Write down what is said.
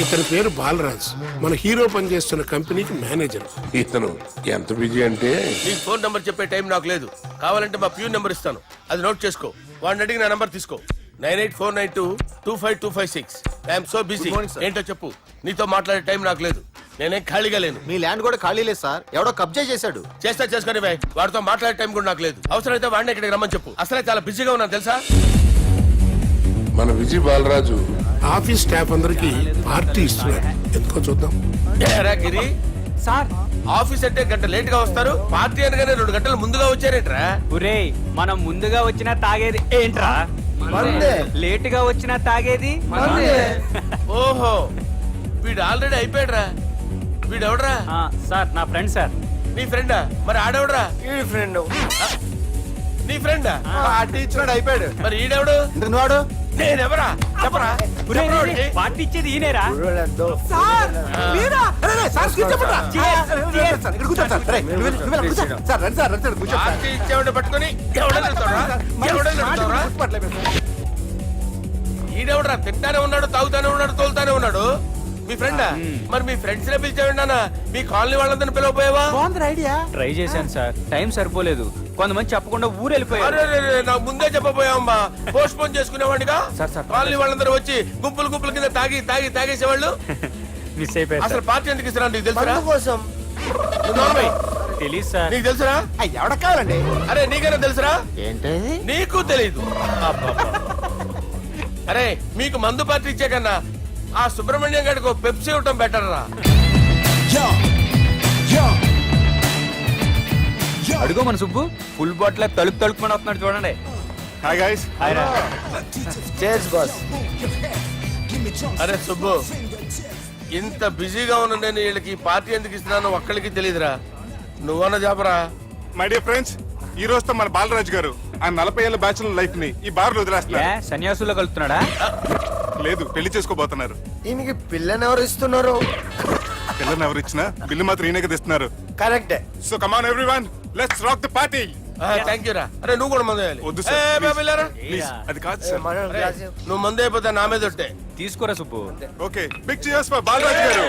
ఇతని పేరు బాలరాజ్, మన హీరో పనిచేస్తున్న కంపెనీకి మేనేజర్. ఇతను ఎంత బిజీ అంటే నీ ఫోన్ నంబర్ చెప్పే టైం నాకు లేదు. కావాలంటే మా ప్యూన్ నెంబర్ ఇస్తాను, అది నోట్ చేసుకో. వాడిని అడిగి నా నంబర్ తీసుకో. 9849225256. I'm so busy. ఏంటో చెప్పు. నీతో మాట్లాడే టైం నాకు లేదు, నేనేం ఖాళీగా లేను. మీ ల్యాండ్ కూడా ఖాళీ లేదు సార్, ఎవడో కబ్జా చేశాడు. చేస్తా చేసుకుని బాయ్, వాడితో మాట్లాడే టైం కూడా నాకు లేదు. అవసరమైతే వాడిని ఇక్కడికి రమ్మని చెప్పు. అసలే చాలా బిజీగా ఉన్నాను తెలుసా. మన విజయ్ బాలరాజు ఆఫీస్ స్టాఫ్ అందరికి పార్టీ ఇస్తున్నారు, ఎందుకో చూద్దాం. ఏరా గిరి సార్ ఆఫీస్ అంటే గంట లేట్ గా వస్తారు, పార్టీ అనగానే 2 గంటలు ముందుగా వచ్చారేంట్రా? ఒరేయ్, మనం ముందుగా వచ్చినా తాగేది ఏంట్రా? లేట్ గా వచ్చినా తాగేది. ఓహో, వీడు ఆల్రెడీ అయిపోయాడురా. వీడెవడరా? సార్ నా ఫ్రెండ్ సార్. నీ ఫ్రెండా? మరి ఆడెవడరా? నీ ఫ్రెండా? పార్టీ ఇచ్చినాడు అయిపోయాడు. మరి ఈడెవడు? వాడు నేనెవరా? చెప్పరా? చెప్పరా వాడికి? పార్టీ ఇచ్చేది ఈయనేరా? పార్టీ ఇచ్చేవాడిని పట్టుకొని ఎవడని వెళ్తావురా? ఎవడని వెళ్తావురా? ఈడెవడరా? తింటానే ఉన్నాడు, తాగుతానే ఉన్నాడు, తోలుతానే ఉన్నాడు. మీ ఫ్రెండా? మరి మీ ఫ్రెండ్స్ నే పిలిచేవాడినా? మీ కాలనీ వాళ్ళందరినీ పిలవపోయావా? ట్రై చేశాను సార్, టైం సరిపోలేదు. కొంతమంది చెప్పకుండా ఊరు వెళ్ళిపోయారు. అరే, నాకు ముందే చెప్పపోయావమ్మా. పోస్ట్ పోన్ చేసుకునేవాడిగా. సార్. కాలనీ వాళ్ళందరూ వచ్చి గుంపుల కింద తాగేసేవాళ్ళు. మిస్ అయిపోయారు అసలు సార్. పార్టీ ఎందుకు ఇస్తున్నా నీకు తెలుసురా? కోసం తెలీదు సార్. నీకు తెలుసురా? ఎవడ కావాలండి? అరే నీకైనా తెలుసురా? ఏంటి నీకు తెలీదు. అరే మీకు మందు పార్టీ ఇచ్చే కన్నా ఆ సుబ్రహ్మణ్యం గారికి ఒక పెప్సీ ఇవ్వటం బెటర్ రా. అడుగో మన సుబ్బు ఫుల్ బాటిల్ తలుపుమని వస్తున్నాడు చూడండి. Hi guys. Chairs boss. అరే సుబ్బు, ఇంత బిజీగా ఉన్న నేను వీళ్ళకి పార్టీ ఎందుకు ఇస్తున్నాను ఒక్కడికి తెలియదురా. నువ్వన్న చెప్పరా. మై డియర్ ఫ్రెండ్స్, ఈ రోజుతో మన బాలరాజు గారు ఆ 40 ఏళ్ల బ్యాచులర్ లైఫ్ ని ఈ బార్ లో వదిలేస్తున్నారు. సన్యాసుల్లో కలుపుతున్నాడా? లేదు, పెళ్లి చేసుకోబోతున్నారు. ఈయనకి పిల్లని ఎవరు ఇస్తున్నారు? పిల్లని ఎవరు ఇచ్చినా బిల్లు మాత్రం ఈయనకి తెస్తున్నారు. కరెక్టే. So come on everyone, let's rock the party. Thank you రా. అరే నువ్వు కూడా మందు వేయాలి. వద్దు సార్, ఏ, please. వెళ్ళారా? ప్లీజ్, అది కాదు సార్. నువ్వు మందు అయిపోతే నా మీద ఒట్టే. తీసుకోరా Subbu. Okay, big cheers for Balaraju గారు.